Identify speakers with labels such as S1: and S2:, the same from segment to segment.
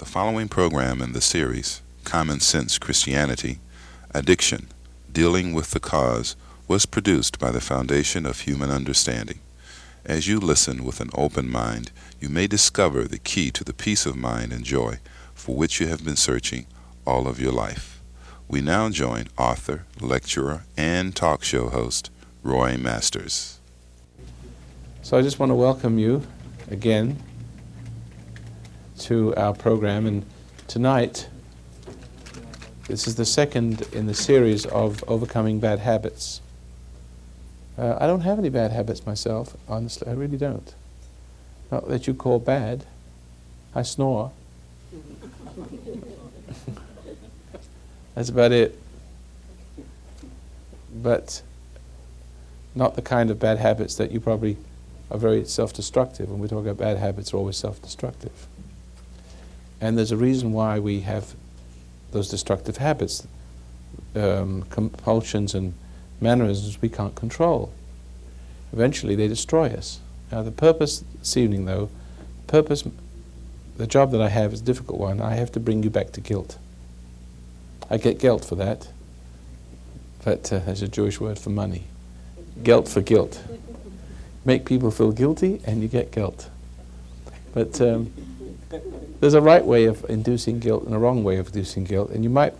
S1: The following program in the series, Common Sense Christianity, Addiction, Dealing with the Cause, was produced by the Foundation of Human Understanding. As you listen with an open mind, you may discover the key to the peace of mind and joy for which you have been searching all of your life. We now join author, lecturer, and talk show host, Roy Masters.
S2: So I just want to welcome you again to our program, and tonight this is the second in the series of overcoming bad habits. I don't have any bad habits myself, honestly, I really don't. Not that you call bad. I snore. That's about it. But not the kind of bad habits that you probably are very self-destructive. When we talk about bad habits, are always self-destructive. And there's a reason why we have those destructive habits, compulsions and mannerisms we can't control. Eventually they destroy us. Now the purpose this evening though, the job that I have is a difficult one. I have to bring you back to guilt. I get guilt for that, but there's a Jewish word for money. Guilt for guilt. Make people feel guilty and you get guilt. But there's a right way of inducing guilt and a wrong way of inducing guilt, and you might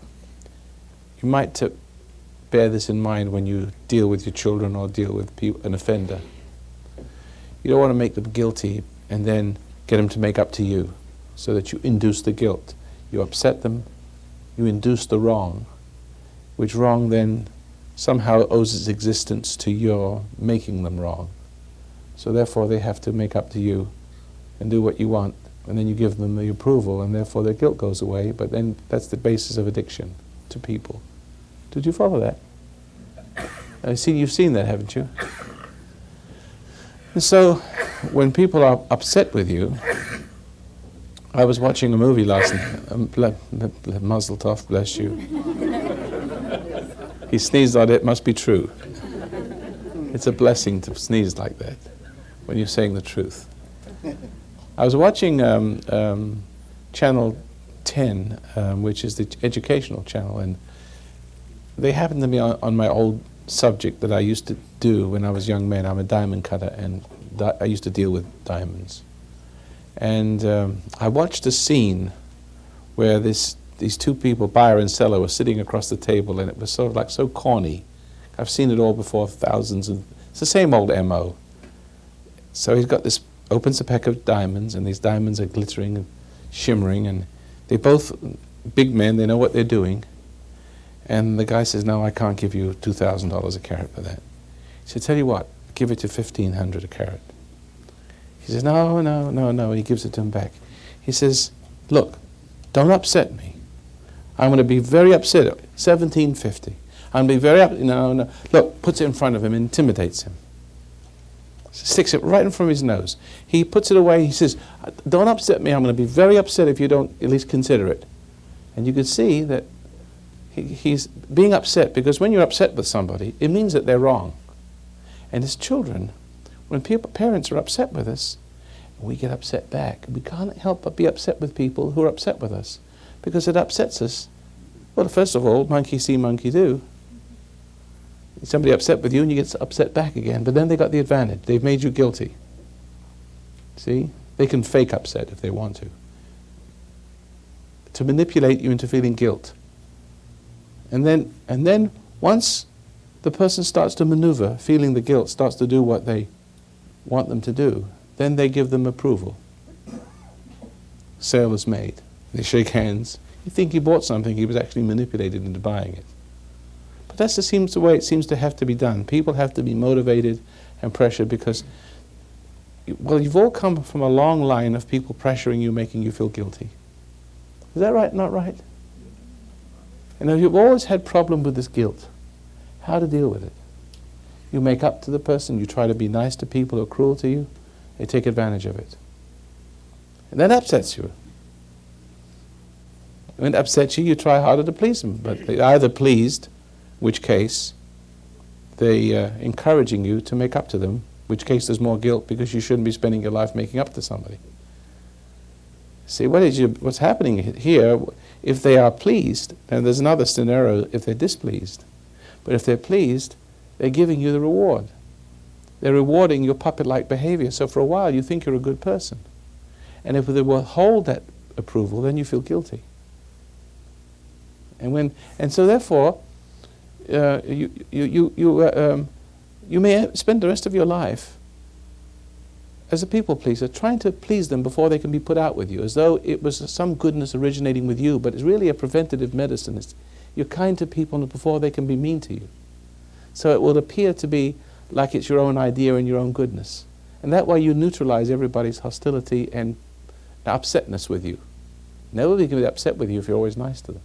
S2: bear this in mind when you deal with your children or deal with an offender. You don't want to make them guilty and then get them to make up to you, so that you induce the guilt. You upset them, you induce the wrong, which wrong then somehow owes its existence to your making them wrong. So therefore they have to make up to you and do what you want, and then you give them the approval, and therefore their guilt goes away. But then that's the basis of addiction to people. Did you follow that? You've seen that, haven't you? And so when people are upset with you, I was watching a movie last night, Mazel Tov, bless you. He sneezed on it, must be true. It's a blessing to sneeze like that when you're saying the truth. I was watching Channel 10, which is the educational channel, and they happened to be on my old subject that I used to do when I was a young man. I'm a diamond cutter, and I used to deal with diamonds. And I watched a scene where these two people, buyer and seller, were sitting across the table, and it was sort of like so corny. I've seen it all before, thousands, and it's the same old MO. So he's got this, opens a pack of diamonds, and these diamonds are glittering and shimmering, and they both, big men, they know what they're doing. And the guy says, no, I can't give you $2,000 a carat for that. He said, tell you what, give it to $1,500 a carat. He says, no, he gives it to him back. He says, look, don't upset me. I'm going to be very upset at $1,750. I'm going to be very upset. No. Look, puts it in front of him, intimidates him. Sticks it right in front of his nose. He puts it away. He says, don't upset me. I'm going to be very upset if you don't at least consider it. And you could see that he's being upset, because when you're upset with somebody, it means that they're wrong. And as children, when parents are upset with us, we get upset back. We can't help but be upset with people who are upset with us, because it upsets us. Well, first of all, monkey see, monkey do. Somebody upset with you and you get upset back again, but then they got the advantage. They've made you guilty. See? They can fake upset if they want to manipulate you into feeling guilt. And then once the person starts to maneuver, feeling the guilt, starts to do what they want them to do, then they give them approval. Sale is made. They shake hands. You think he bought something, he was actually manipulated into buying it. But that's the way it seems to have to be done. People have to be motivated and pressured because, well, you've all come from a long line of people pressuring you, making you feel guilty. Is that right? Not right? And you've always had problem with this guilt. How to deal with it? You make up to the person, you try to be nice to people who are cruel to you, they take advantage of it. And that upsets you. When it upsets you, you try harder to please them, but they're either pleased, which case they're encouraging you to make up to them, which case there's more guilt because you shouldn't be spending your life making up to somebody. See, what's happening here, if they are pleased, and there's another scenario if they're displeased. But if they're pleased, they're giving you the reward. They're rewarding your puppet-like behavior. So for a while you think you're a good person. And if they withhold that approval, then you feel guilty. And so therefore, you may spend the rest of your life as a people pleaser, trying to please them before they can be put out with you, as though it was some goodness originating with you, but it's really a preventative medicine. You're kind to people before they can be mean to you. So it will appear to be like it's your own idea and your own goodness. And that way you neutralize everybody's hostility and upsetness with you. Nobody can be upset with you if you're always nice to them.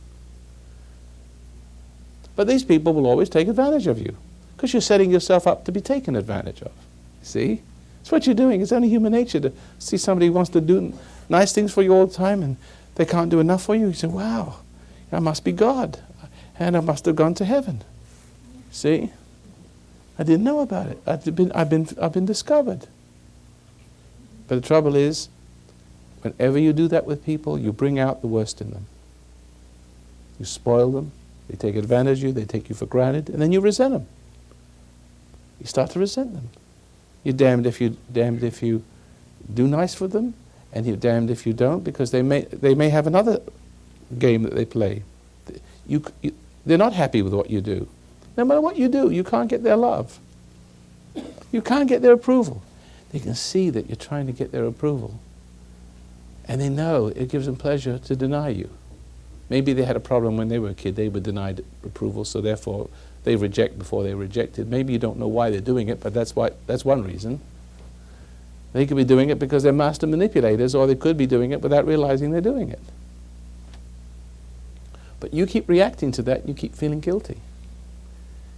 S2: But these people will always take advantage of you, because you're setting yourself up to be taken advantage of. See? It's what you're doing. It's only human nature to see somebody who wants to do nice things for you all the time and they can't do enough for you. You say, wow, I must be God, and I must have gone to heaven. See? I didn't know about it. I've been discovered. But the trouble is, whenever you do that with people, you bring out the worst in them. You spoil them, they take advantage of you, they take you for granted, and then you resent them. You start to resent them. You're damned if you do nice for them, and you're damned if you don't, because they may have another game that they play. They're not happy with what you do. No matter what you do, you can't get their love. You can't get their approval. They can see that you're trying to get their approval, and they know it gives them pleasure to deny you. Maybe they had a problem when they were a kid. They were denied approval, so therefore they reject before they rejected. Maybe you don't know why they're doing it, but that's one reason. They could be doing it because they're master manipulators, or they could be doing it without realizing they're doing it. But you keep reacting to that, and you keep feeling guilty.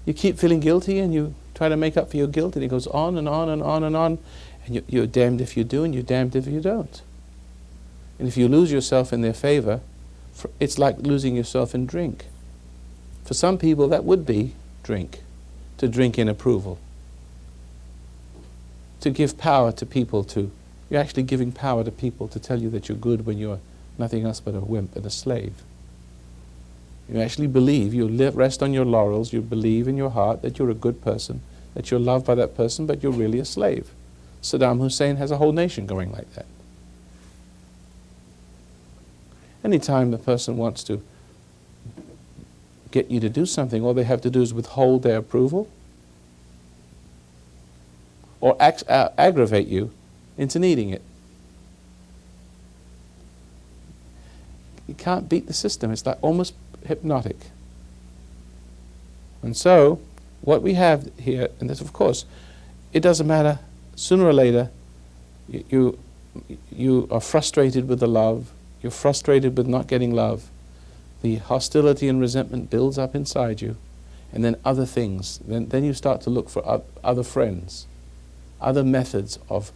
S2: You keep feeling guilty, and you try to make up for your guilt, and it goes on and on and on and on, and you're damned if you do, and you're damned if you don't. And if you lose yourself in their favor, it's like losing yourself in drink. For some people, that would be drink, to drink in approval. To give power to people you're actually giving power to people to tell you that you're good when you're nothing else but a wimp and a slave. You actually believe, rest on your laurels, you believe in your heart that you're a good person, that you're loved by that person, but you're really a slave. Saddam Hussein has a whole nation going like that. Anytime the person wants to get you to do something, all they have to do is withhold their approval or aggravate you into needing it. You can't beat the system. It's like almost hypnotic. And so, what we have here, and this, of course, it doesn't matter. Sooner or later, you are frustrated with the love. You're frustrated with not getting love. The hostility and resentment builds up inside you, and then other things. Then you start to look for other friends, other methods of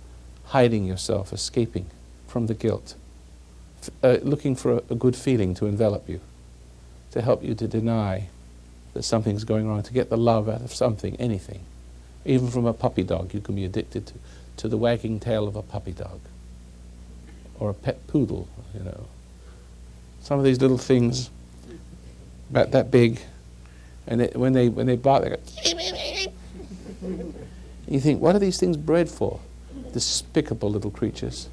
S2: hiding yourself, escaping from the guilt, looking for a good feeling to envelop you, to help you to deny that something's going wrong, to get the love out of something, anything. Even from a puppy dog, you can be addicted to the wagging tail of a puppy dog, or a pet poodle, you know. Some of these little things, about that big, and when they bark, they go. You think, what are these things bred for? Despicable little creatures.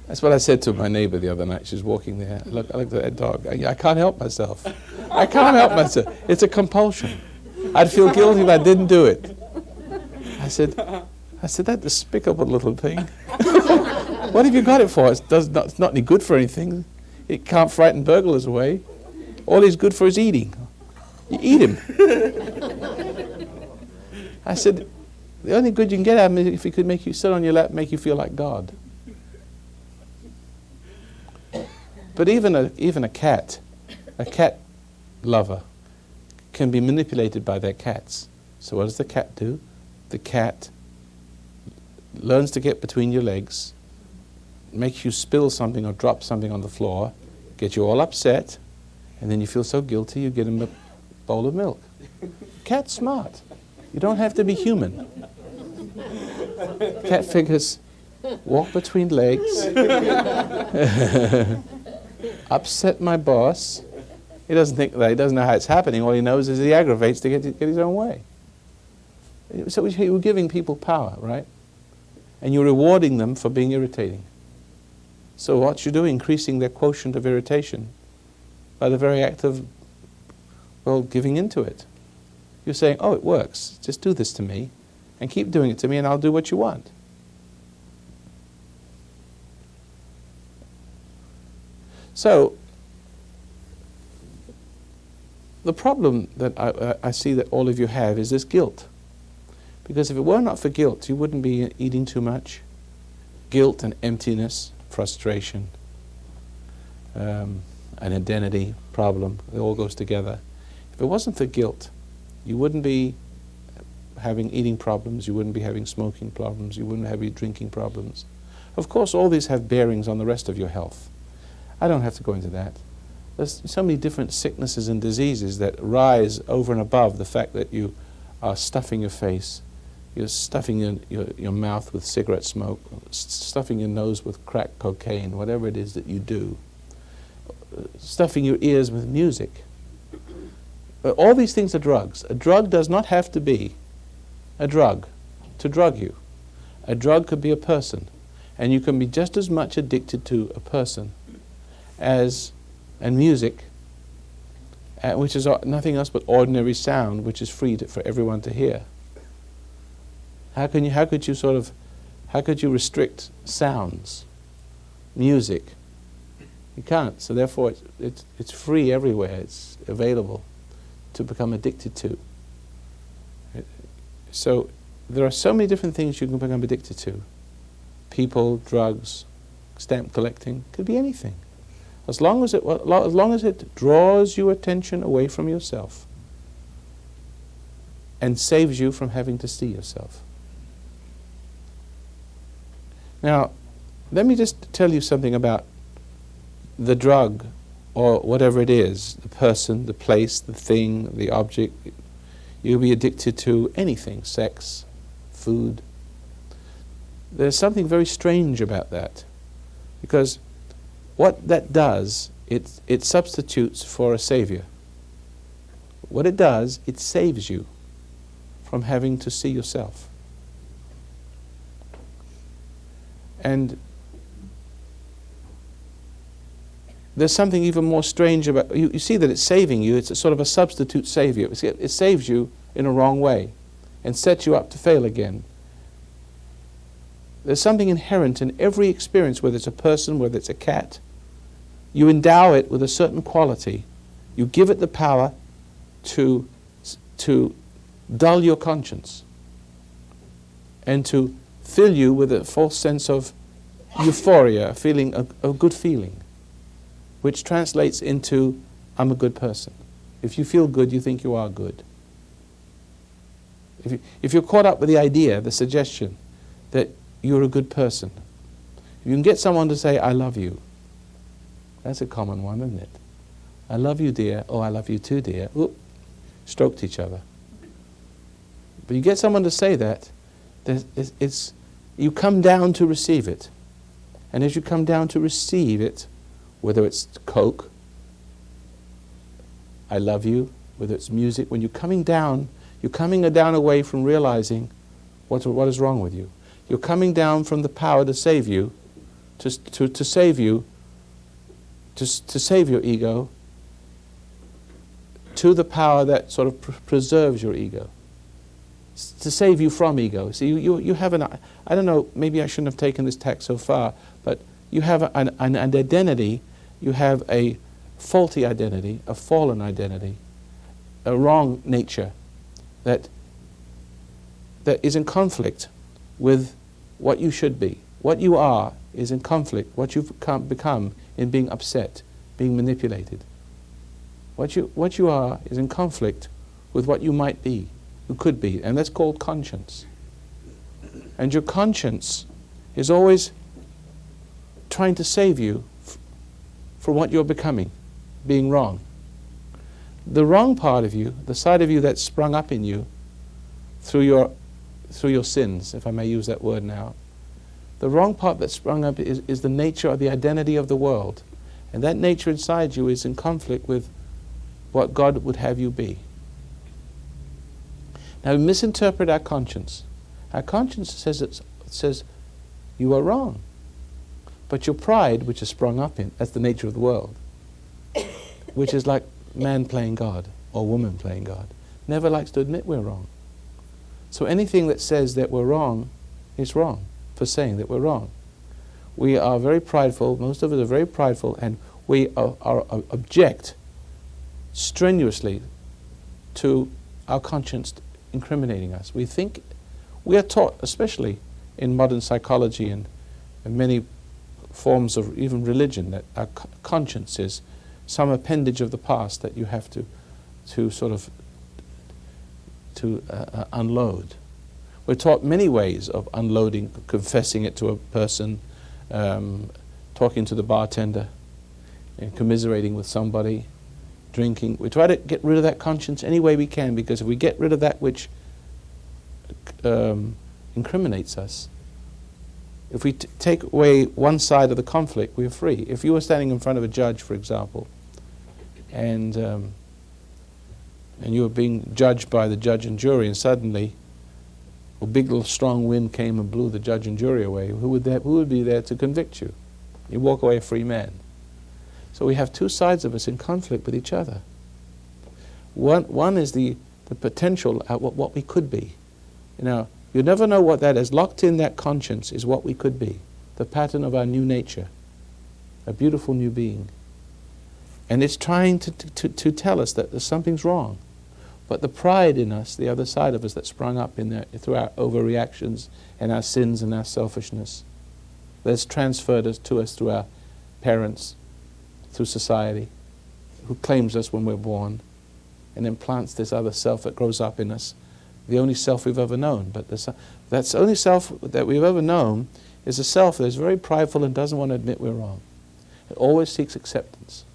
S2: That's what I said to my neighbor the other night. She was walking there. I looked at that dog. I can't help myself. I can't help myself. It's a compulsion. I'd feel guilty if I didn't do it. I said, that despicable little thing. What have you got it for? It's not any good for anything. It can't frighten burglars away. All he's good for is eating. You eat him. I said, the only good you can get out of him is if he could make you sit on your lap and make you feel like God. But even a cat lover, can be manipulated by their cats. So what does the cat do? The cat learns to get between your legs, makes you spill something or drop something on the floor, get you all upset, and then you feel so guilty you get him a bowl of milk. Cat's smart. You don't have to be human. Cat figures, walk between legs, upset my boss. He doesn't think that, he doesn't know how it's happening. All he knows is he aggravates to get his own way. So you're giving people power, right? And you're rewarding them for being irritating. So what you're doing, increasing their quotient of irritation by the very act of, well, giving into it. You're saying, oh, it works. Just do this to me, and keep doing it to me, and I'll do what you want. So, the problem that I see that all of you have is this guilt. Because if it were not for guilt, you wouldn't be eating too much. Guilt and emptiness, frustration, an identity problem, it all goes together. If it wasn't for guilt, you wouldn't be having eating problems, you wouldn't be having smoking problems, you wouldn't have drinking problems. Of course, all these have bearings on the rest of your health. I don't have to go into that. There's so many different sicknesses and diseases that rise over and above the fact that you are stuffing your face, you're stuffing your mouth with cigarette smoke, stuffing your nose with crack cocaine, whatever it is that you do, stuffing your ears with music. All these things are drugs. A drug does not have to be a drug to drug you. A drug could be a person, and you can be just as much addicted to a person and music, which is nothing else but ordinary sound, which is free for everyone to hear. How could you restrict sounds, music? You can't. So therefore, it's free everywhere. It's available to become addicted to. So there are so many different things you can become addicted to. People, drugs, stamp collecting, could be anything. As long as it draws your attention away from yourself and saves you from having to see yourself. Now, let me just tell you something about the drug, or whatever it is, the person, the place, the thing, the object. You'll be addicted to anything, sex, food. There's something very strange about that, because what that does, it substitutes for a savior. What it does, it saves you from having to see yourself. And there's something even more strange about, you see that it's saving you, it's a sort of a substitute savior. It saves you in a wrong way and sets you up to fail again. There's something inherent in every experience, whether it's a person, whether it's a cat. You endow it with a certain quality. You give it the power to dull your conscience and to fill you with a false sense of euphoria, a good feeling, which translates into, I'm a good person. If you feel good, you think you are good. If you're caught up with the idea, the suggestion, that you're a good person, if you can get someone to say, I love you, that's a common one, isn't it? I love you, dear. Oh, I love you too, dear. Oop. Stroked each other. But you get someone to say that, you come down to receive it. And as you come down to receive it, whether it's Coke, I love you, whether it's music, when you're coming down away from realizing what is wrong with you. You're coming down from the power to save you, to save you, to save your ego, to the power that sort of preserves your ego, to save you from ego. See, you have I don't know, maybe I shouldn't have taken this tack so far, but you have an identity, you have a faulty identity, a fallen identity, a wrong nature that is in conflict with what you should be. What you are is in conflict, what you've become in being upset, being manipulated. What you are is in conflict with what you might be, you could be, and that's called conscience. And your conscience is always trying to save you from what you're becoming, being wrong. The wrong part of you, the side of you that's sprung up in you through your sins, if I may use that word now, The wrong part that sprung up is the nature or the identity of the world. And that nature inside you is in conflict with what God would have you be. Now we misinterpret our conscience. Our conscience says you are wrong. But your pride, which has sprung up in, that's the nature of the world, which is like man playing God or woman playing God, never likes to admit we're wrong. So anything that says that we're wrong is wrong for saying that we're wrong. We are very prideful, most of us are very prideful, and we object strenuously to our conscience incriminating us. We think, we are taught, especially in modern psychology and many forms of even religion, that our conscience is some appendage of the past that you have to unload. We're taught many ways of unloading, confessing it to a person, talking to the bartender, commiserating with somebody, drinking. We try to get rid of that conscience any way we can, because if we get rid of that which incriminates us, if we take away one side of the conflict, we're free. If you were standing in front of a judge, for example, and you were being judged by the judge and jury, and suddenly a big little strong wind came and blew the judge and jury away, who would be there to convict you? You walk away a free man. So we have two sides of us in conflict with each other. One is the potential at what we could be. You never know what that is. Locked in that conscience is what we could be, the pattern of our new nature, a beautiful new being. And it's trying to tell us that there's something's wrong. But the pride in us, the other side of us that sprung up through our overreactions and our sins and our selfishness, that's transferred to us through our parents, through society, who claims us when we're born, and implants this other self that grows up in us, the only self we've ever known. But that's the only self that we've ever known is a self that is very prideful and doesn't want to admit we're wrong. It always seeks acceptance.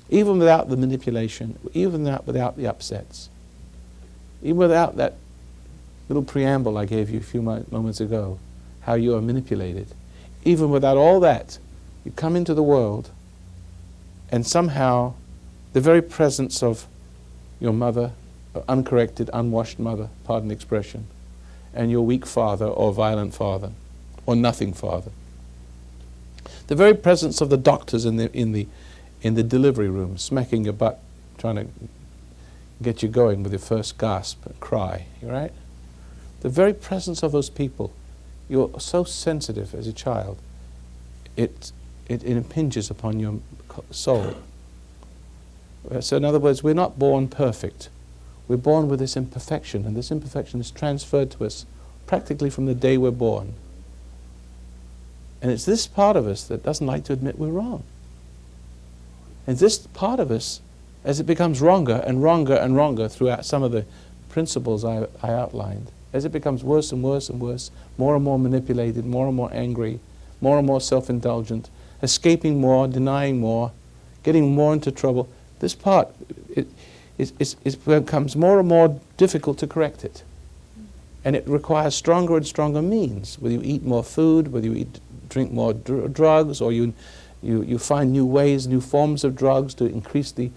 S2: Even without the manipulation, even without the upsets, even without that little preamble I gave you a few moments ago, how you are manipulated. Even without all that, you come into the world, and somehow the very presence of your mother, uncorrected, unwashed mother, pardon the expression, and your weak father or violent father or nothing father, the very presence of the doctors in the delivery room, smacking your butt, trying to get you going with your first gasp and cry, right? The very presence of those people, you're so sensitive as a child, it impinges upon your soul. So in other words, we're not born perfect. We're born with this imperfection, and this imperfection is transferred to us practically from the day we're born. And it's this part of us that doesn't like to admit we're wrong. And this part of us, as it becomes wronger and wronger and wronger throughout some of the principles I outlined, as it becomes worse and worse and worse, more and more manipulated, more and more angry, more and more self-indulgent, escaping more, denying more, getting more into trouble, this part, it becomes more and more difficult to correct it. And it requires stronger and stronger means, whether you eat more food, whether you drink more drugs, or you find new ways, new forms of drugs to increase the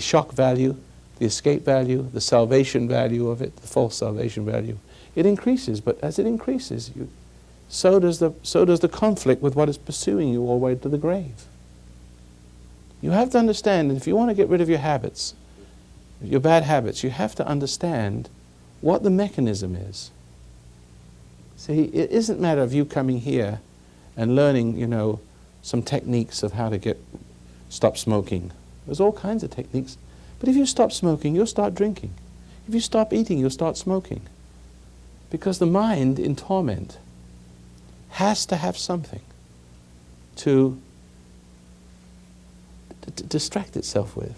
S2: shock value, the escape value, the salvation value of it, the false salvation value. It increases, but as it increases, so does the conflict with what is pursuing you all the way to the grave. You have to understand, if you want to get rid of your habits, your bad habits, you have to understand what the mechanism is. See, it isn't a matter of you coming here and learning, some techniques of how to stop smoking. There's all kinds of techniques. But if you stop smoking, you'll start drinking. If you stop eating, you'll start smoking. Because the mind in torment has to have something to distract itself with.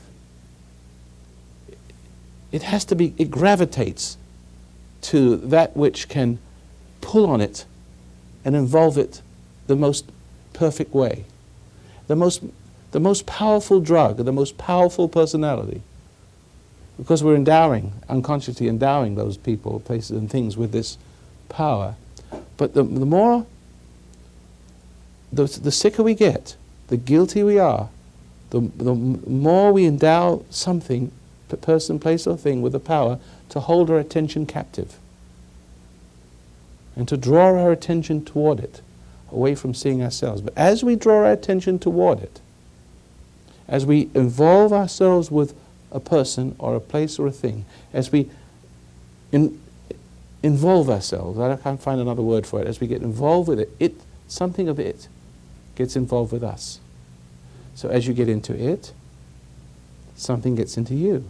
S2: It gravitates to that which can pull on it and involve it the most perfect way. The most powerful drug, the most powerful personality. Because we're unconsciously endowing those people, places and things with this power. But the more, the sicker we get, the guiltier we are, the more we endow something, person, place, or thing with the power to hold our attention captive and to draw our attention toward it, away from seeing ourselves. But as we draw our attention toward it, as we involve ourselves with a person or a place or a thing, as we involve ourselves, I can't find another word for it, as we get involved with it, something of it gets involved with us. So as you get into it, something gets into you.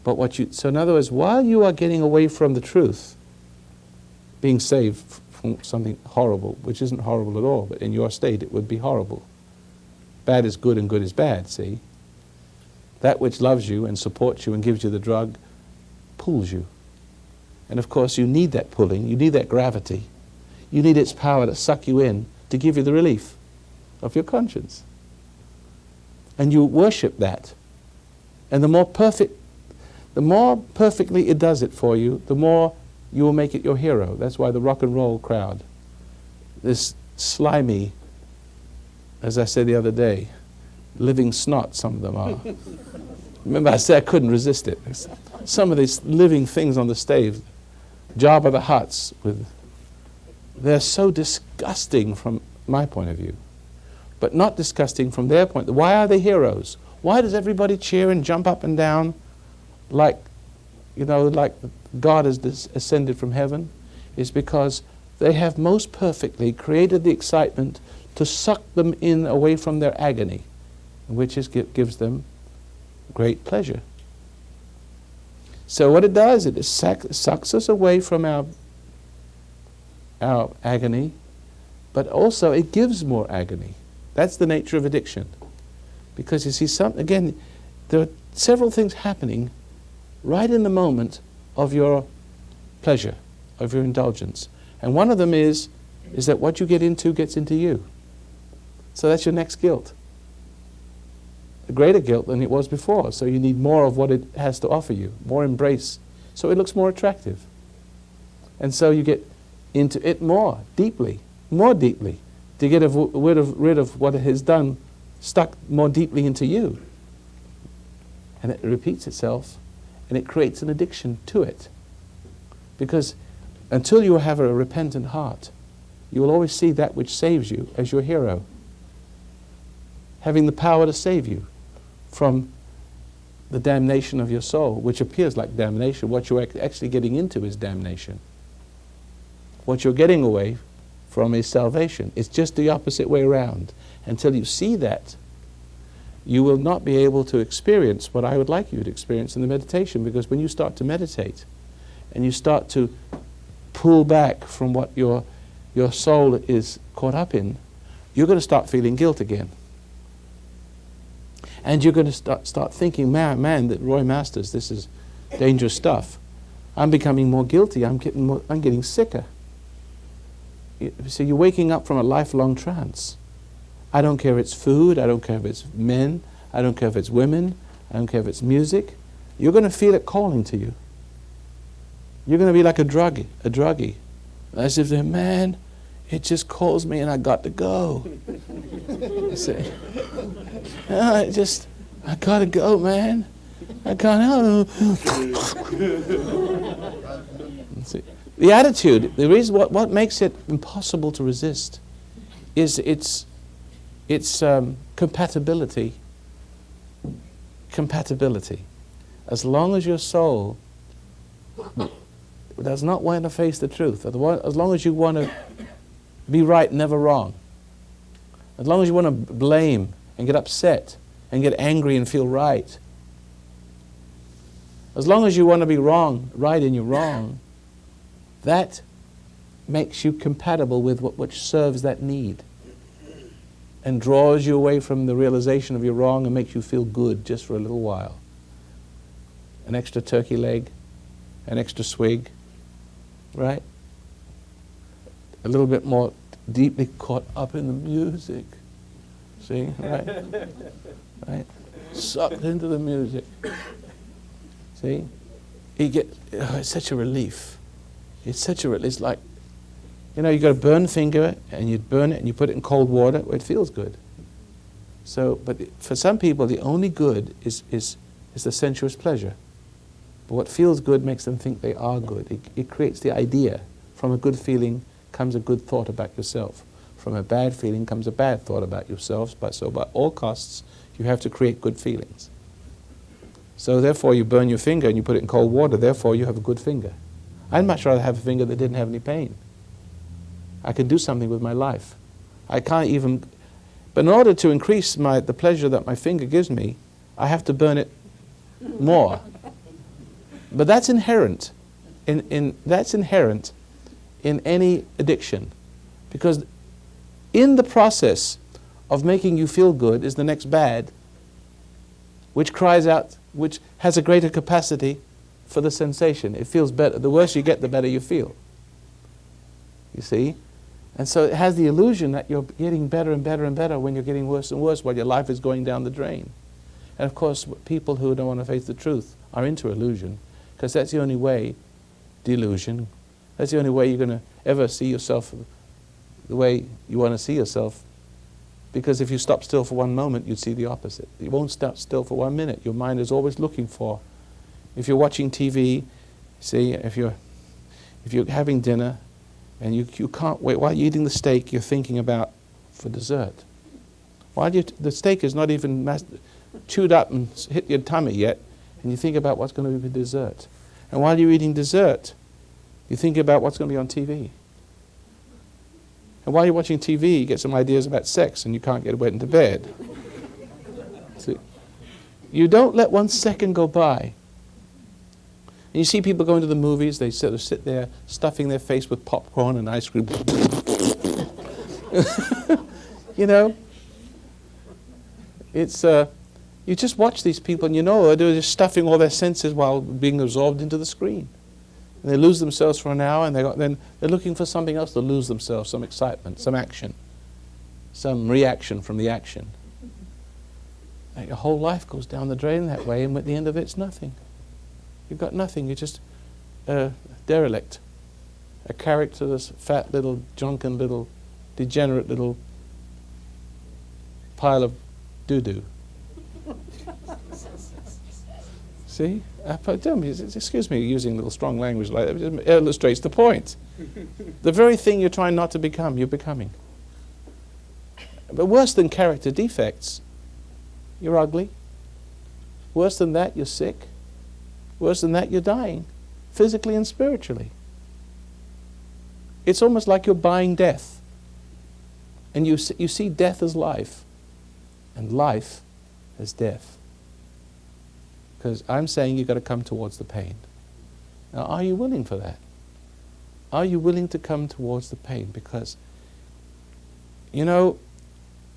S2: But so in other words, while you are getting away from the truth, being saved from something horrible, which isn't horrible at all, but in your state it would be horrible. Bad is good and good is bad, see? That which loves you and supports you and gives you the drug pulls you. And of course you need that pulling, you need that gravity. You need its power to suck you in, to give you the relief of your conscience. And you worship that. And the more perfectly it does it for you, the more you will make it your hero. That's why the rock and roll crowd, this slimy, as I said the other day, living snot, some of them are. Remember I said I couldn't resist it. Some of these living things on the stage, Jabba the Hutts, they're so disgusting from my point of view, but not disgusting from their point. Why are they heroes? Why does everybody cheer and jump up and down like God has ascended from heaven? Is because they have most perfectly created the excitement to suck them in away from their agony, which gives them great pleasure. So what it does, it sucks us away from our agony, but also it gives more agony. That's the nature of addiction. Because you see, again, there are several things happening right in the moment of your pleasure, of your indulgence. And one of them is that what you get into gets into you. So that's your next guilt. A greater guilt than it was before. So you need more of what it has to offer you, more embrace. So it looks more attractive. And so you get into it more deeply, to get rid of what it has done, stuck more deeply into you. And it repeats itself, and it creates an addiction to it. Because until you have a repentant heart, you will always see that which saves you as your hero, having the power to save you from the damnation of your soul, which appears like damnation. What you're actually getting into is damnation. What you're getting away from is salvation. It's just the opposite way around. Until you see that, you will not be able to experience what I would like you to experience in the meditation, because when you start to meditate and you start to pull back from what your soul is caught up in, you're going to start feeling guilt again. And you're going to start thinking, man, that Roy Masters, this is dangerous stuff. I'm becoming more guilty. I'm getting sicker. So you're waking up from a lifelong trance. I don't care if it's food. I don't care if it's men. I don't care if it's women. I don't care if it's music. You're going to feel it calling to you. You're going to be like a druggie. As if, man, it just calls me and I got to go. You see? I got to go, man. I can't. See? The attitude, the reason what makes it impossible to resist is its compatibility. Compatibility. As long as your soul does not want to face the truth, as long as you want to be right, never wrong, as long as you want to blame and get upset and get angry and feel right, as long as you want to be wrong, right and you're wrong, that makes you compatible with which serves that need and draws you away from the realization of your wrong and makes you feel good just for a little while. An extra turkey leg, an extra swig, right? A little bit more deeply caught up in the music. See, right? Right? Sucked into the music. See? It's such a relief. It's like You know, you got a burned finger and you burn it and you put it in cold water, it feels good. So, but for some people, the only good is the sensuous pleasure. But what feels good makes them think they are good. It creates the idea. From a good feeling comes a good thought about yourself. From a bad feeling comes a bad thought about yourself. So by all costs, you have to create good feelings. So therefore, you burn your finger and you put it in cold water. Therefore, you have a good finger. I'd much rather have a finger that didn't have any pain. I can do something with my life. I can't even... But in order to increase the pleasure that my finger gives me, I have to burn it more. But that's inherent. That's inherent in any addiction. Because in the process of making you feel good is the next bad, which cries out, which has a greater capacity for the sensation. It feels better. The worse you get, the better you feel. You see? And so it has the illusion that you're getting better and better and better when you're getting worse and worse while your life is going down the drain. And of course, people who don't want to face the truth are into illusion, because that's the only way, delusion, that's the only way you're going to ever see yourself the way you want to see yourself. Because if you stop still for one moment, you'd see the opposite. You won't stop still for 1 minute. Your mind is always looking for. If you're watching TV, see, if you're having dinner, and you can't wait, while you're eating the steak, you're thinking about for dessert. The steak is not even chewed up and hit your tummy yet, and you think about what's going to be for dessert. And while you're eating dessert, you think about what's going to be on TV. And while you're watching TV, you get some ideas about sex, and you can't get wet into bed. See? You don't let 1 second go by. And you see people going to the movies, they sort of sit there stuffing their face with popcorn and ice cream. You know? It's, you just watch these people and you know they're just stuffing all their senses while being absorbed into the screen. And they lose themselves for an hour and then they're looking for something else to lose themselves, some excitement, some action, some reaction from the action. And your whole life goes down the drain that way, and at the end of it, it's nothing. You've got nothing. You're just a derelict, a characterless, fat little, drunken little, degenerate little pile of doo-doo. See? Excuse me using a little strong language like that. It illustrates the point. The very thing you're trying not to become, you're becoming. But worse than character defects, you're ugly. Worse than that, you're sick. Worse than that, you're dying, physically and spiritually. It's almost like you're buying death. And you see death as life, and life as death. Because I'm saying you've got to come towards the pain. Now, are you willing for that? Are you willing to come towards the pain? Because, you know,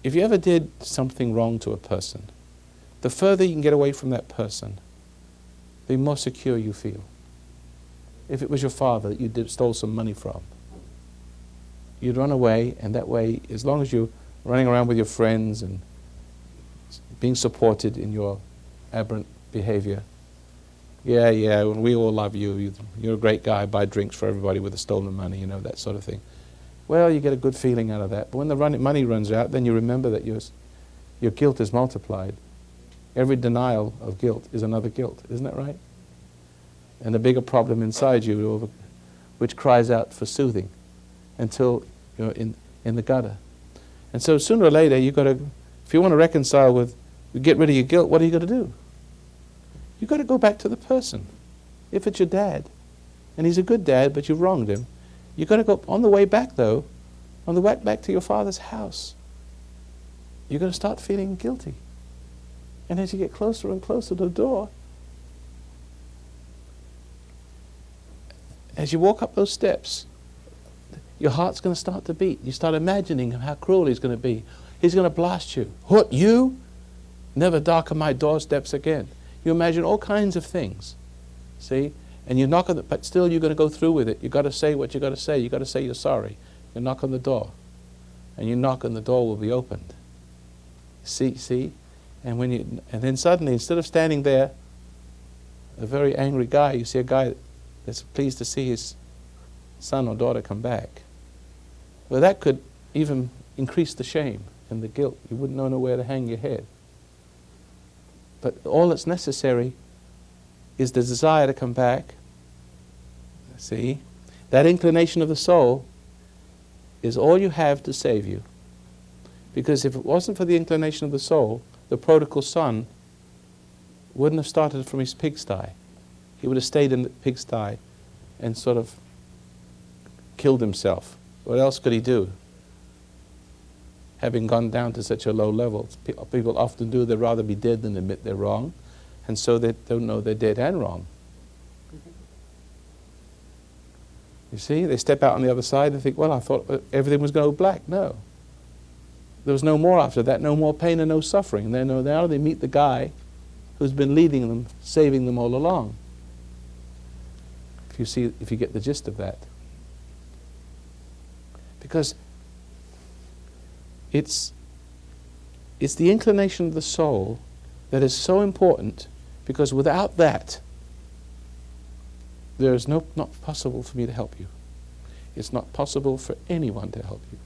S2: if you ever did something wrong to a person, the further you can get away from that person, the more secure you feel. If it was your father that you stole some money from, you'd run away, and that way, as long as you're running around with your friends and being supported in your aberrant behavior, yeah, we all love you. You're a great guy, buy drinks for everybody with the stolen money, you know, that sort of thing. Well, you get a good feeling out of that. But when the money runs out, then you remember that your guilt is multiplied. Every denial of guilt is another guilt, isn't that right? And a bigger problem inside you, which cries out for soothing until you're in the gutter. And so sooner or later, you've got to, if you want to reconcile with, get rid of your guilt, what are you going to do? You've got to go back to the person. If it's your dad, and he's a good dad, but you've wronged him, you've got to go, on the way back though, on the way back to your father's house, you're going to start feeling guilty. And as you get closer and closer to the door, as you walk up those steps, your heart's going to start to beat. You start imagining how cruel he's going to be. He's going to blast you. What, you? Never darken my doorsteps again. You imagine all kinds of things, see? And you knock on but still you're going to go through with it. You've got to say what you've got to say. You've got to say you're sorry. You knock on the door. And you knock and the door will be opened. See? And then suddenly, instead of standing there, a very angry guy, you see a guy that's pleased to see his son or daughter come back. Well, that could even increase the shame and the guilt. You wouldn't know where to hang your head. But all that's necessary is the desire to come back. See? That inclination of the soul is all you have to save you. Because if it wasn't for the inclination of the soul, the prodigal son wouldn't have started from his pigsty. He would have stayed in the pigsty and sort of killed himself. What else could he do? Having gone down to such a low level, people often do, they'd rather be dead than admit they're wrong, and so they don't know they're dead and wrong. You see, they step out on the other side and think, well, I thought everything was going to go black. No. There was no more after that, no more pain and no suffering. Now they meet the guy who's been leading them, saving them all along. If you get the gist of that. Because it's the inclination of the soul that is so important, because without that, there is not possible for me to help you. It's not possible for anyone to help you.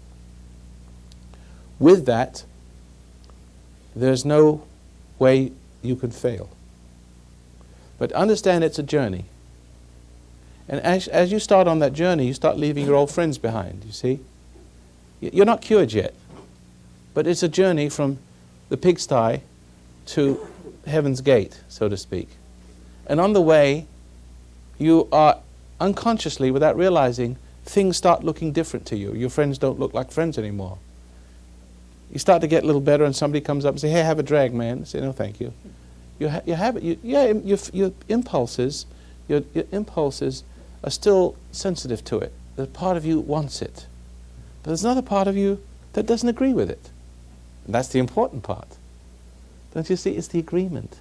S2: With that, there's no way you can fail. But understand it's a journey. And as you start on that journey, you start leaving your old friends behind, you see? You're not cured yet. But it's a journey from the pigsty to heaven's gate, so to speak. And on the way, you are unconsciously, without realizing, things start looking different to you. Your friends don't look like friends anymore. You start to get a little better, and somebody comes up and say, "Hey, have a drag, man." You say, "No, thank you." Your impulses are still sensitive to it. The part of you wants it, but there's another part of you that doesn't agree with it. And that's the important part. Don't you see? It's the agreement.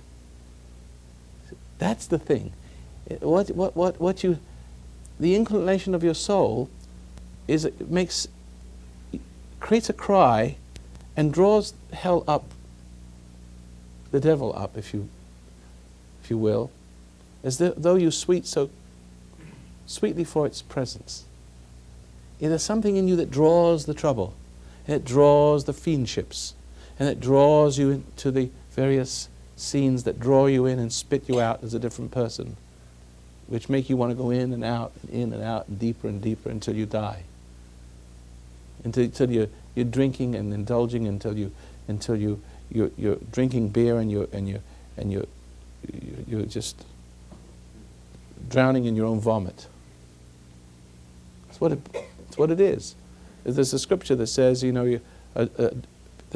S2: That's the thing. The inclination of your soul creates a cry and draws hell up, the devil up, if you will, as though you sweet so sweetly for its presence. There's something in you that draws the trouble, and it draws the fiendships, and it draws you into the various scenes that draw you in and spit you out as a different person, which make you want to go in and out, and deeper until you die. Until you're drinking and indulging until you're drinking beer and you're just drowning in your own vomit. That's what it is. There's a scripture that says, the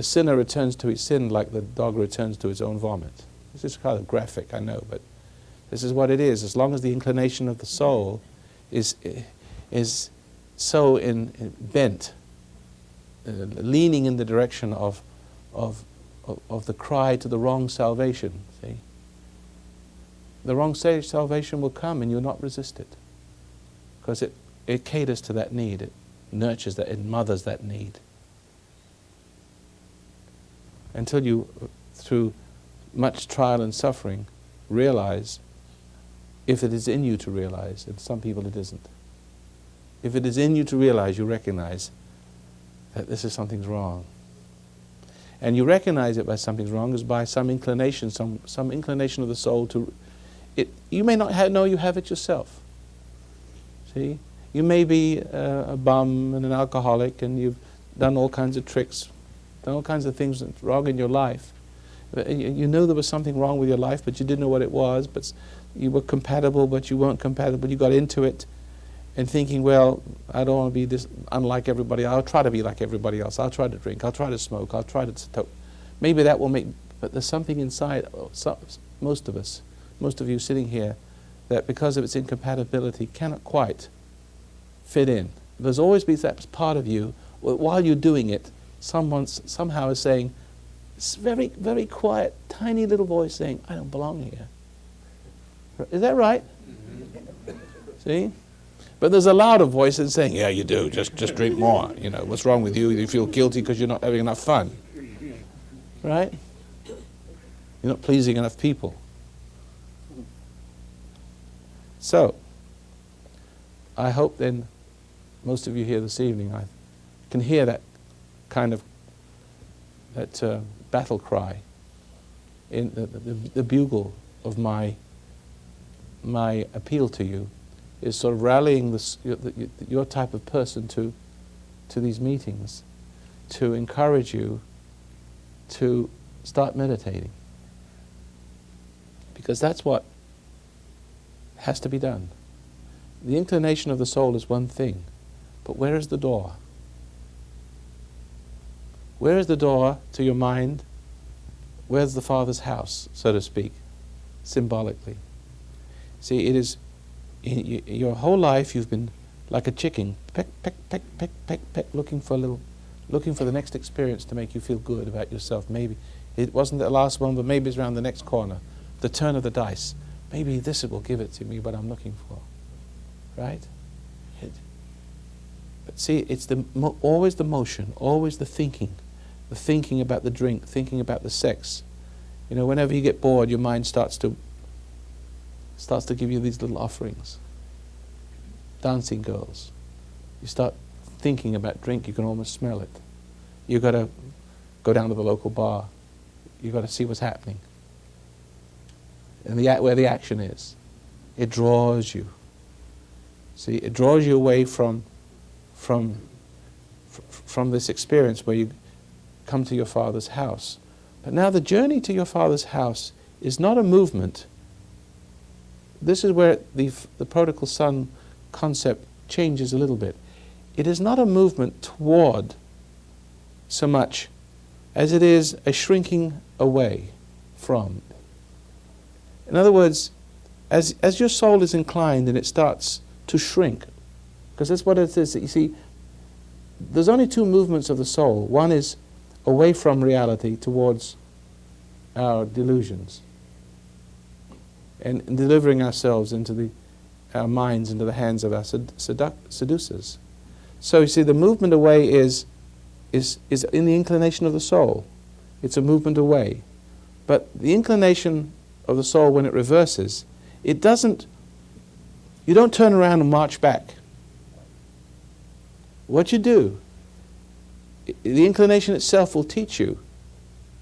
S2: sinner returns to his sin like the dog returns to his own vomit. This is kind of graphic, I know, but this is what it is. As long as the inclination of the soul is so bent, leaning in the direction of the cry to the wrong salvation, see? The wrong salvation will come and you'll not resist it. Because it caters to that need. It nurtures that, it mothers that need. Until you, through much trial and suffering, realize, if it is in you to realize, and some people it isn't. If it is in you to realize, you recognize that this is something's wrong. And you recognize it by something's wrong is by some inclination, some inclination of the soul to it. You may not know you have it yourself. See? You may be a bum and an alcoholic, and you've done all kinds of tricks, done all kinds of things that's wrong in your life. You knew there was something wrong with your life, but you didn't know what it was. But you were compatible, but you weren't compatible. You got into it and thinking, well, I don't want to be this unlike everybody. I'll try to be like everybody else. I'll try to drink. I'll try to smoke. I'll try to maybe that will make, but there's something inside most of us, most of you sitting here, that because of its incompatibility cannot quite fit in. There's always been that part of you, while you're doing it, someone somehow is saying, it's very, very quiet, tiny little voice saying, I don't belong here. Is that right? See? But there's a louder voice that's saying, yeah, you do, just drink more. What's wrong with you? You feel guilty because you're not having enough fun. Right? You're not pleasing enough people. So, I hope then, most of you here this evening, can hear that kind of battle cry in the bugle of my appeal to you is sort of rallying your type of person to these meetings, to encourage you to start meditating. Because that's what has to be done. The inclination of the soul is one thing, but where is the door? Where is the door to your mind? Where's the Father's house, so to speak, symbolically? See, it is, your whole life you've been like a chicken, peck, peck, peck, peck, peck, peck, looking for the next experience to make you feel good about yourself. Maybe it wasn't the last one, but maybe it's around the next corner, the turn of the dice. Maybe this will give it to me what I'm looking for, right? But see, it's always the motion, always the thinking about the drink, thinking about the sex. You know, whenever you get bored, your mind starts to give you these little offerings. Dancing girls. You start thinking about drink, you can almost smell it. You've got to go down to the local bar. You've got to see what's happening. And where the action is. It draws you. See, it draws you away from this experience where you come to your Father's house. But now the journey to your Father's house is not a movement. This is where the prodigal son concept changes a little bit. It is not a movement toward so much as it is a shrinking away from. In other words, as your soul is inclined and it starts to shrink, because that's what it is. You see, there's only two movements of the soul. One is away from reality towards our delusions and delivering ourselves into our minds into the hands of our seducers. So you see, the movement away is in the inclination of the soul. It's a movement away. But the inclination of the soul, when it reverses, you don't turn around and march back. What you do, the inclination itself will teach you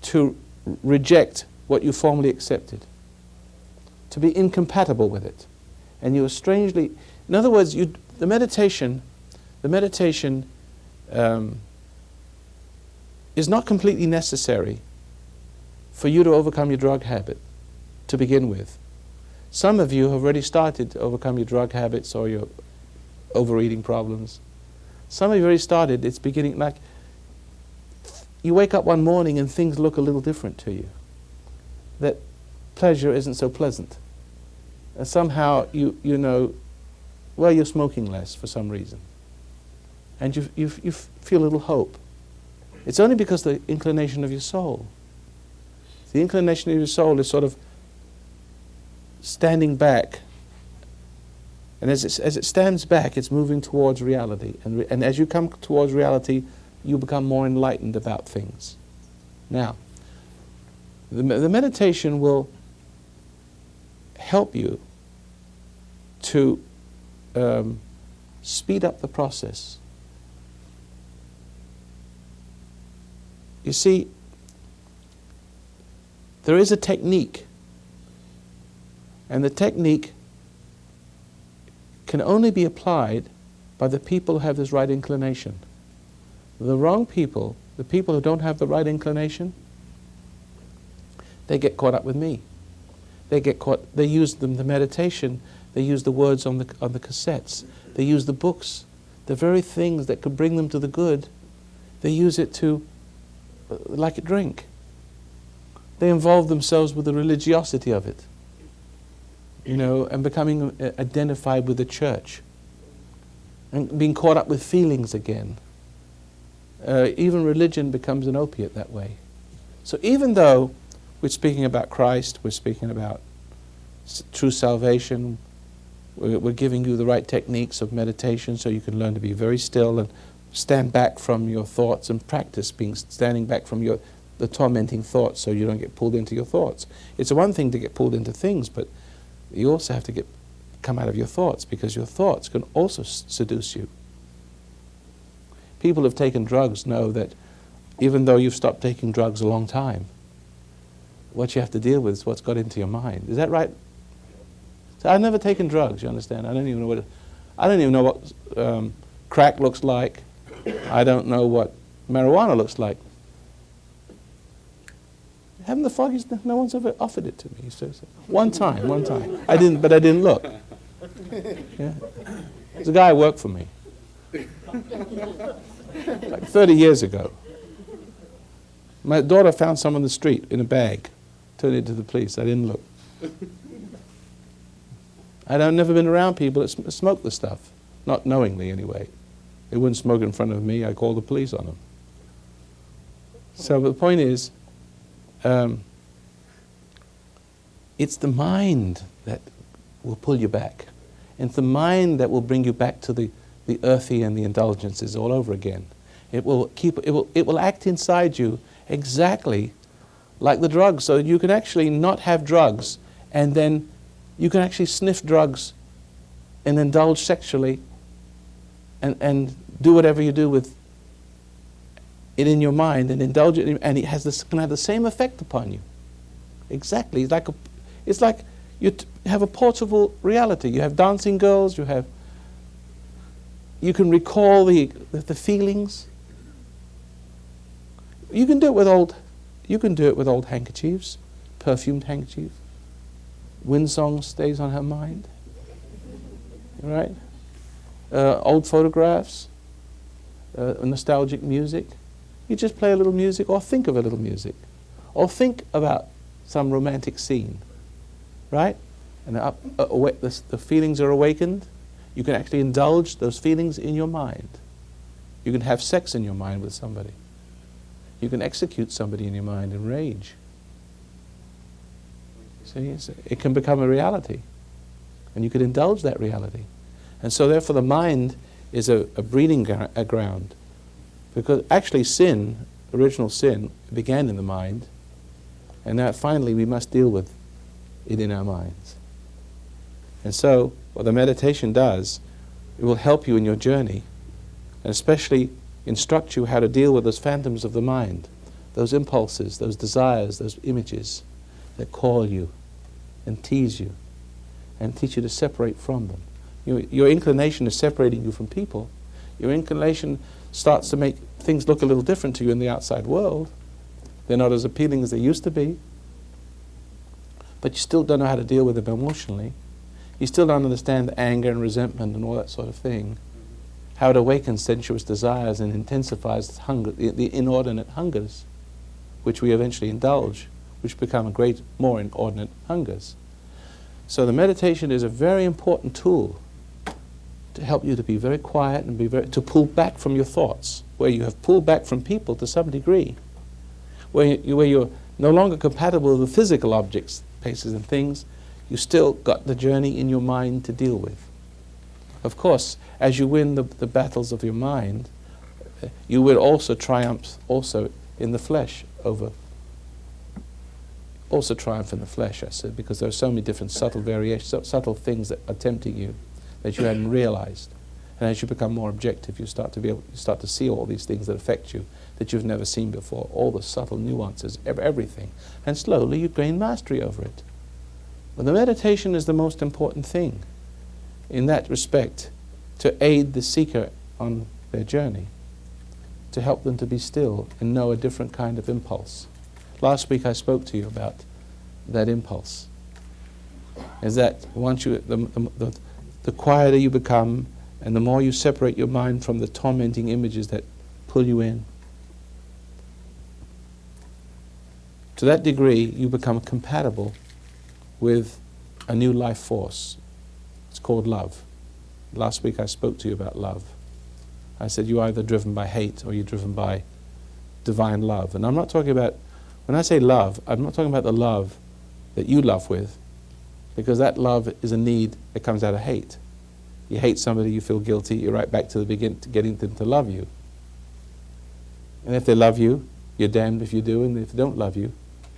S2: to reject what you formerly accepted, to be incompatible with it. And you are strangely, in other words, the meditation is not completely necessary for you to overcome your drug habit to begin with. Some of you have already started to overcome your drug habits or your overeating problems. Some of you already started. It's beginning, like you wake up one morning and things look a little different to you. That pleasure isn't so pleasant. And somehow you know, well, you're smoking less for some reason. And you feel a little hope. It's only because the inclination of your soul. The inclination of your soul is sort of standing back, and as it stands back, it's moving towards reality, and as you come towards reality, you become more enlightened about things. Now, the meditation will help you to speed up the process. You see, there is a technique, and the technique can only be applied by the people who have this right inclination. The wrong people, the people who don't have the right inclination, they get caught up with me. They use the meditation, they use the words on the cassettes, they use the books, the very things that could bring them to the good, they use it to, like a drink. They involve themselves with the religiosity of it, and becoming identified with the church, and being caught up with feelings again. Even religion becomes an opiate that way. So even though we're speaking about Christ, we're speaking about true salvation, we're giving you the right techniques of meditation so you can learn to be very still and stand back from your thoughts and practice standing back from the tormenting thoughts so you don't get pulled into your thoughts. It's one thing to get pulled into things, but you also have to come out of your thoughts, because your thoughts can also seduce you. People who've taken drugs know that even though you've stopped taking drugs a long time, what you have to deal with is what's got into your mind. Is that right? So I've never taken drugs, you understand? I don't even know what crack looks like. I don't know what marijuana looks like. Haven't the foggies? No one's ever offered it to me. So one time. I didn't look. Yeah. There's a guy who worked for me, like 30 years ago. My daughter found some on the street in a bag, turned it to the police. I didn't look. I've never been around people that smoke the stuff, not knowingly anyway. They wouldn't smoke in front of me. I called the police on them. So the point is, it's the mind that will pull you back. It's the mind that will bring you back to the earthy and the indulgences all over again. It will act inside you exactly like the drugs, so you can actually not have drugs, and then you can actually sniff drugs and indulge sexually and do whatever you do with it in your mind and indulge it, and it can have the same effect upon you. Exactly. It's like you have a portable reality. You have dancing girls. You can recall the feelings. You can do it with old handkerchiefs, perfumed handkerchiefs. Windsong stays on her mind, right? Old photographs, nostalgic music. You just play a little music, or think of a little music, or think about some romantic scene, right? And the feelings are awakened. You can actually indulge those feelings in your mind. You can have sex in your mind with somebody. You can execute somebody in your mind in rage. See, it can become a reality, and you can indulge that reality. And so therefore the mind is a breeding ground, because actually sin, original sin, began in the mind, and now finally we must deal with it in our minds. And so what the meditation does, it will help you in your journey, and especially instruct you how to deal with those phantoms of the mind, those impulses, those desires, those images that call you and tease you and teach you to separate from them. Your inclination is separating you from people. Your inclination starts to make things look a little different to you in the outside world. They're not as appealing as they used to be. But you still don't know how to deal with them emotionally. You still don't understand anger and resentment and all that sort of thing. How it awakens sensuous desires and intensifies hunger, the inordinate hungers, which we eventually indulge, which become more inordinate hungers. So the meditation is a very important tool to help you to be very quiet and to pull back from your thoughts, where you have pulled back from people to some degree, where you're no longer compatible with the physical objects, places and things. You still got the journey in your mind to deal with. Of course, as you win the battles of your mind, you will also triumph also in the flesh also triumph in the flesh, I said, because there are so many different subtle variations, subtle things that are tempting you that you hadn't realized. And as you become more objective, you start to see all these things that affect you that you've never seen before, all the subtle nuances, everything. And slowly you gain mastery over it. But the meditation is the most important thing in that respect, to aid the seeker on their journey, to help them to be still and know a different kind of impulse. Last week I spoke to you about that impulse. Is that once the quieter you become, and the more you separate your mind from the tormenting images that pull you in, to that degree you become compatible with a new life force. It's called love. Last week I spoke to you about love. I said you're either driven by hate or you're driven by divine love. And I'm not talking about, when I say love, I'm not talking about the love that you love with, because that love is a need that comes out of hate. You hate somebody, you feel guilty, you're right back to the beginning, to getting them to love you. And if they love you, you're damned if you do, and if they don't love you,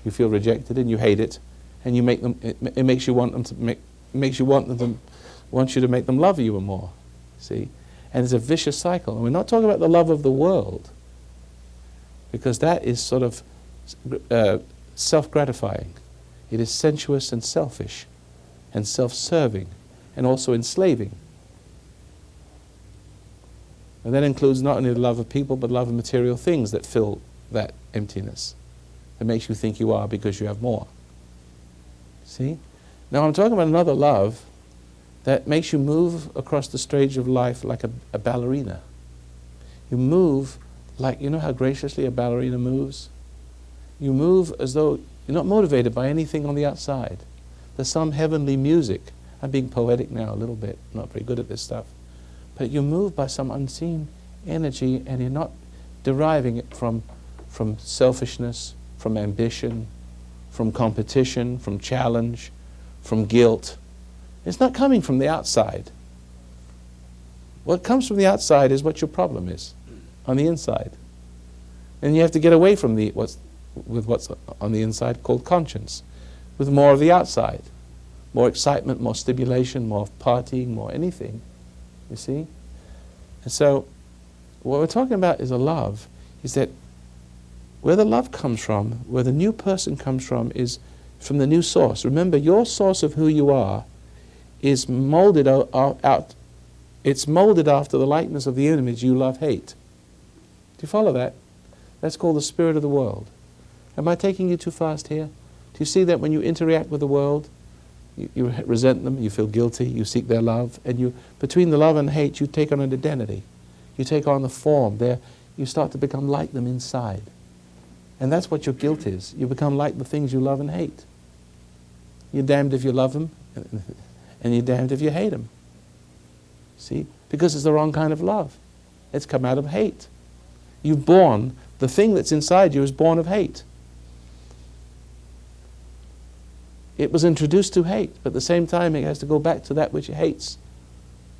S2: you feel rejected and you hate it, and you make them. It makes you want them to want you to make them love you more. See, And it's a vicious cycle. And we're not talking about the love of the world, because that is sort of self-gratifying. It is sensuous and selfish and self-serving and also enslaving. And that includes not only the love of people, but love of material things that fill that emptiness, that makes you think you are because you have more. See? Now I'm talking about another love that makes you move across the stage of life like a ballerina. You move like, you know how graciously a ballerina moves? You move as though you're not motivated by anything on the outside. There's some heavenly music. I'm being poetic now a little bit, not very good at this stuff. But you move by some unseen energy, and you're not deriving it from selfishness, from ambition, from competition, from challenge, from guilt. It's not coming from the outside. What comes from the outside is what your problem is on the inside. And you have to get away from what's on the inside, called conscience, with more of the outside. More excitement, more stimulation, more partying, more anything. You see? And so what we're talking about is a love, is that where the love comes from, where the new person comes from, is from the new source. Remember, your source of who you are is molded out. It's molded after the likeness of the image you love, hate. Do you follow that? That's called the spirit of the world. Am I taking you too fast here? Do you see that when you interact with the world, you resent them, you feel guilty, you seek their love, and between the love and hate, you take on an identity. You take on the form. You start to become like them inside. And that's what your guilt is. You become like the things you love and hate. You're damned if you love them, and you're damned if you hate them. See? Because it's the wrong kind of love. It's come out of hate. The thing that's inside you is born of hate. It was introduced to hate, but at the same time it has to go back to that which it hates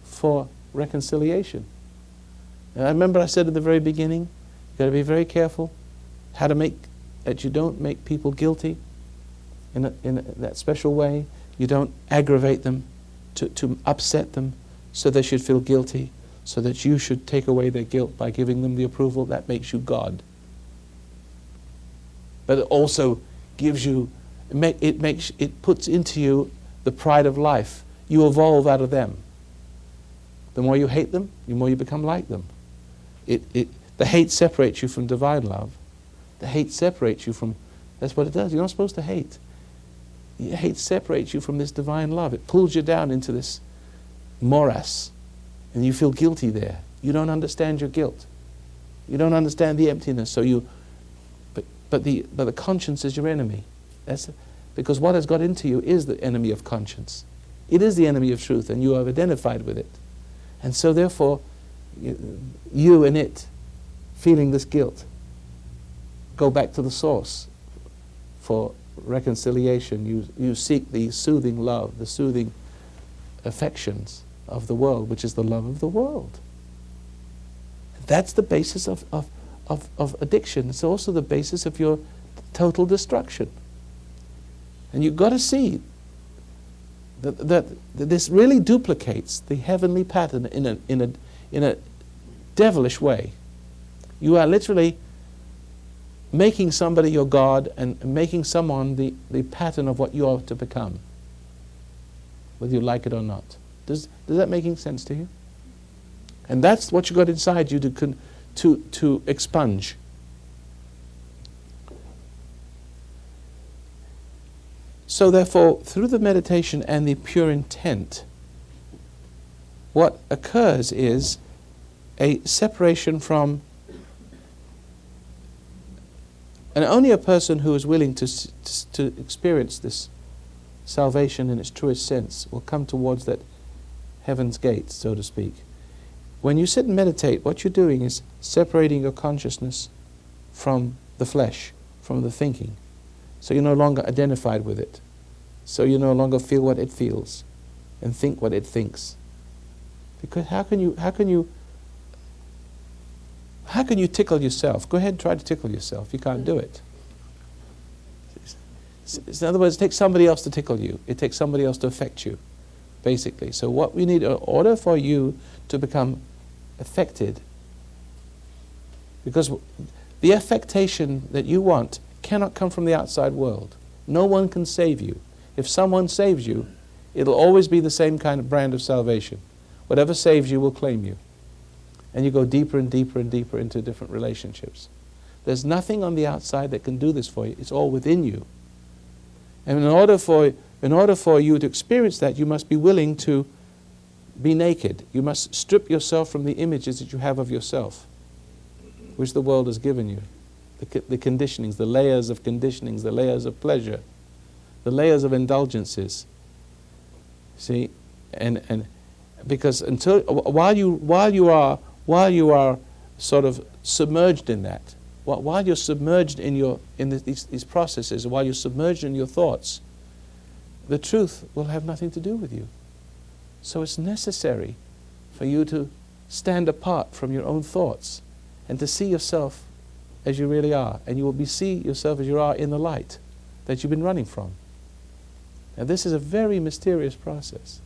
S2: for reconciliation. And I remember I said at the very beginning, you've got to be very careful that you don't make people guilty in that special way. You don't aggravate them to upset them so they should feel guilty, so that you should take away their guilt by giving them the approval. That makes you God. But it also gives you, it puts into you the pride of life. You evolve out of them. The more you hate them, the more you become like them. The hate separates you from divine love. The hate separates you from, that's what it does. You're not supposed to hate. Hate separates you from this divine love. It pulls you down into this morass, and you feel guilty there. You don't understand your guilt. You don't understand the emptiness. But the conscience is your enemy. Because what has got into you is the enemy of conscience. It is the enemy of truth, and you have identified with it. And so therefore, you and it, feeling this guilt, go back to the source for reconciliation. You seek the soothing love, the soothing affections of the world, which is the love of the world. That's the basis of addiction. It's also the basis of your total destruction. And you've got to see that this really duplicates the heavenly pattern in a devilish way. You are literally making somebody your God and making someone the pattern of what you are to become, whether you like it or not. Does that making sense to you? And that's what you got inside you to expunge. So therefore, through the meditation and the pure intent, what occurs is a separation from, and only a person who is willing to experience this salvation in its truest sense will come towards that heaven's gate, so to speak. When you sit and meditate, what you're doing is separating your consciousness from the flesh, from the thinking. So you're no longer identified with it. So you no longer feel what it feels and think what it thinks. Because how can you tickle yourself? Go ahead and try to tickle yourself. You can't do it. In other words, it takes somebody else to tickle you. It takes somebody else to affect you, basically. So what we need, in order for you to become affected. Because the affectation that you want cannot come from the outside world. No one can save you. If someone saves you, it'll always be the same kind of brand of salvation. Whatever saves you will claim you. And you go deeper and deeper and deeper into different relationships. There's nothing on the outside that can do this for you. It's all within you. And in order for you to experience that, you must be willing to be naked. You must strip yourself from the images that you have of yourself, which the world has given you. The conditionings, the layers of conditionings, the layers of pleasure, the layers of indulgences. See, and because while you are sort of submerged in that, while you're submerged in these processes, while you're submerged in your thoughts, the truth will have nothing to do with you. So it's necessary for you to stand apart from your own thoughts and to see yourself as you really are. And you will see yourself as you are in the light that you've been running from. Now this is a very mysterious process,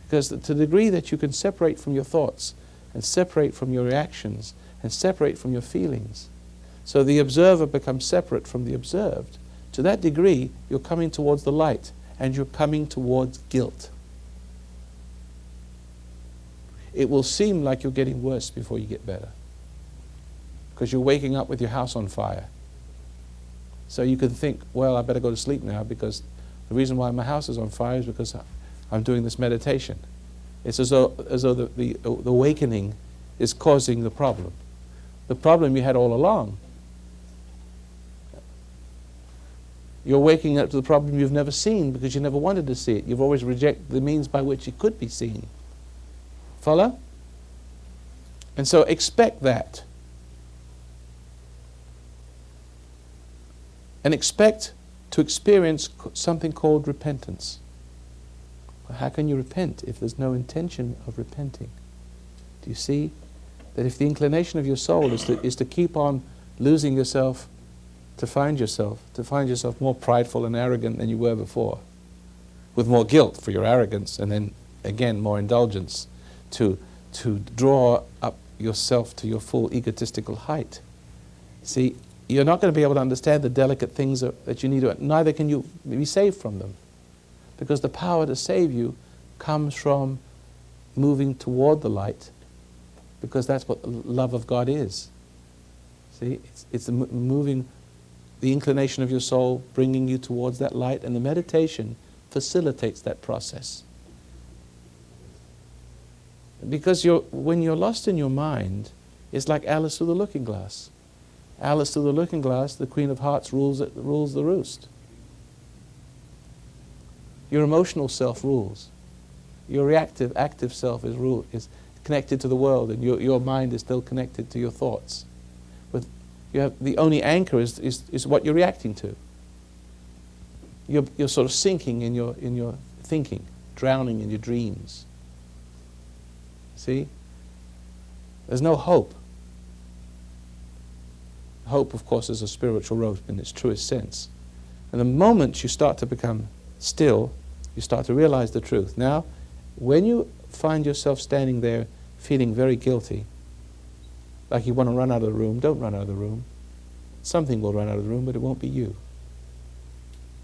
S2: because to the degree that you can separate from your thoughts and separate from your reactions and separate from your feelings, so the observer becomes separate from the observed, to that degree you're coming towards the light and you're coming towards guilt. It will seem like you're getting worse before you get better, because you're waking up with your house on fire. So you can think, well, I better go to sleep now, because the reason why my house is on fire is because I'm doing this meditation. It's as though the awakening is causing the problem. The problem you had all along. You're waking up to the problem you've never seen because you never wanted to see it. You've always rejected the means by which it could be seen. Follow? And so expect that. And expect to experience something called repentance. Well, how can you repent if there's no intention of repenting? Do you see that if the inclination of your soul is to keep on losing yourself, to find yourself more prideful and arrogant than you were before, with more guilt for your arrogance, and then again more indulgence to draw up yourself to your full egotistical height. See, you're not going to be able to understand the delicate things that you need to, neither can you be saved from them. Because the power to save you comes from moving toward the light, because that's what the love of God is. See, it's moving the inclination of your soul, bringing you towards that light, and the meditation facilitates that process. Because when you're lost in your mind, it's like Alice through the looking glass. Alice through the looking glass, the Queen of Hearts rules the roost. Your emotional self rules. Your reactive, active self is connected to the world, and your mind is still connected to your thoughts. But the only anchor is what you're reacting to. You're sort of sinking in your thinking, drowning in your dreams. See? There's no hope. Hope, of course, is a spiritual rope in its truest sense. And the moment you start to become still, you start to realize the truth. Now, when you find yourself standing there feeling very guilty, like you want to run out of the room, don't run out of the room. Something will run out of the room, but it won't be you.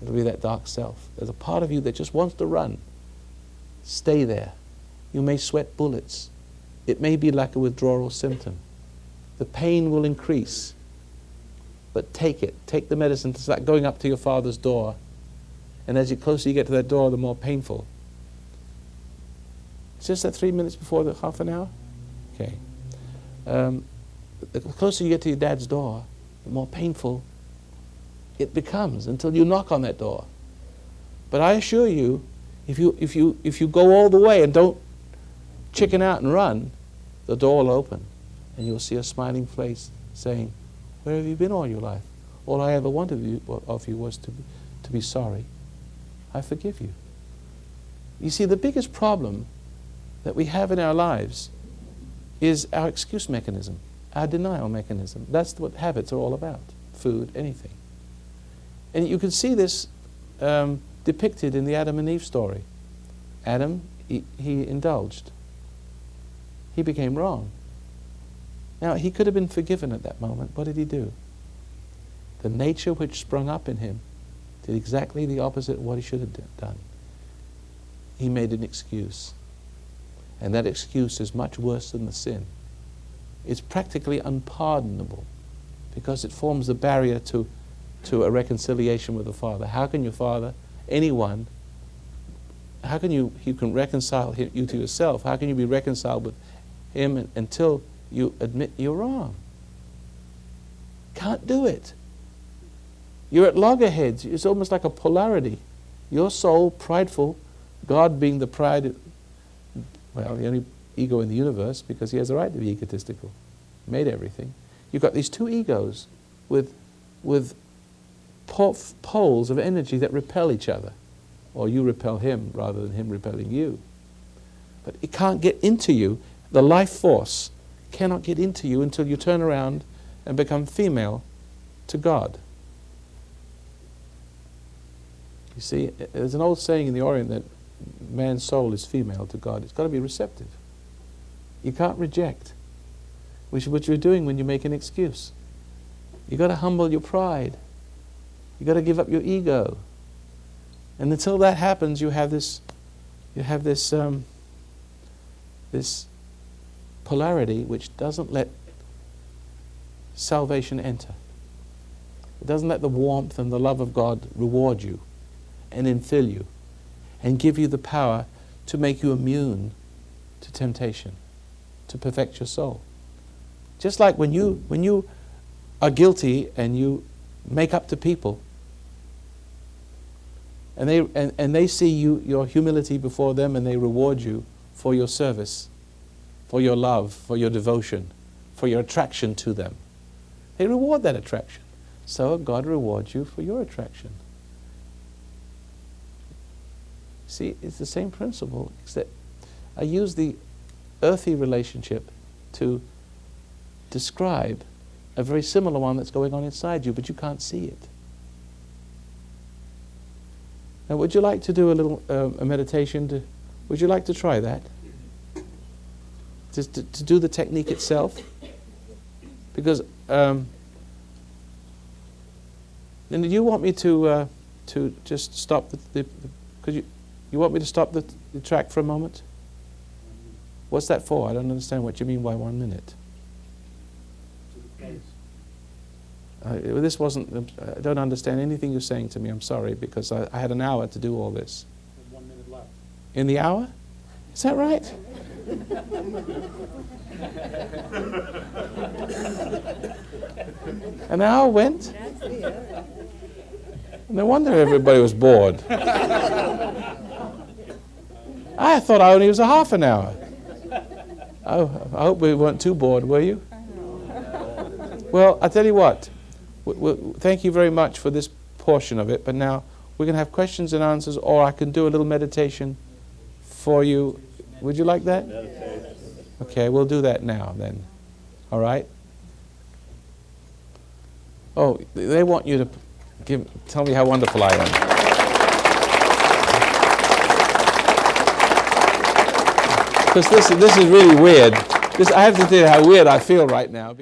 S2: It'll be that dark self. There's a part of you that just wants to run. Stay there. You may sweat bullets. It may be like a withdrawal symptom. The pain will increase. But take it. Take the medicine. It's like going up to your father's door. And as the closer you get to that door, the more painful. It's just that 3 minutes before the half an hour? Okay. The closer you get to your dad's door, the more painful it becomes until you knock on that door. But I assure you, if you go all the way and don't chicken out and run, the door will open and you'll see a smiling face saying, "Where have you been all your life? All I ever wanted of you was to be sorry. I forgive you." You see, the biggest problem that we have in our lives is our excuse mechanism, our denial mechanism. That's what habits are all about. Food, anything. And you can see this depicted in the Adam and Eve story. Adam, he indulged. he became wrong. Now, he could have been forgiven at that moment. What did he do? The nature which sprung up in him did exactly the opposite of what he should have done. He made an excuse. And that excuse is much worse than the sin. It's practically unpardonable because it forms the barrier to a reconciliation with the Father. How can your Father, anyone, how can you can reconcile you to yourself? How can you be reconciled with him until you admit you're wrong? Can't do it. You're at loggerheads. It's almost like a polarity. Your soul, prideful, God being the pride, well, the only ego in the universe, because he has a right to be egotistical. He made everything. You've got these two egos with poles of energy that repel each other. Or you repel him rather than him repelling you. But it can't get into you. The life force cannot get into you until you turn around and become female to God. You see, there's an old saying in the Orient that man's soul is female to God. It's got to be receptive. You can't reject, which is what you're doing when you make an excuse. You've got to humble your pride. You've got to give up your ego. And until that happens, you have this polarity which doesn't let salvation enter. It doesn't let the warmth and the love of God reward you and infill you and give you the power to make you immune to temptation, to perfect your soul. Just like when you are guilty and you make up to people, and they see your humility before them, and they reward you for your service, for your love, for your devotion, for your attraction to them. They reward that attraction. So God rewards you for your attraction. See, it's the same principle, except I use the earthy relationship to describe a very similar one that's going on inside you, but you can't see it. Now, would you like to do a little a meditation? Would you like to try that? Just to do the technique itself? Because then do you want me to just stop the could you want me to stop the track for a moment? What's that for? I don't understand what you mean by 1 minute. This wasn't. I don't understand anything you're saying to me. I'm sorry, because I had an hour to do all this.
S3: 1 minute left.
S2: In the hour? Is that right? An hour went? No wonder everybody was bored. I thought I only was a half an hour. Oh, I hope we weren't too bored, were you? Well, I tell you what. Thank you very much for this portion of it, but now we're going to have questions and answers, or I can do a little meditation for you. Would you like that? Okay, we'll do that now then. All right? Oh, they want you to tell me how wonderful I am. Because this is really weird. I have to tell you how weird I feel right now.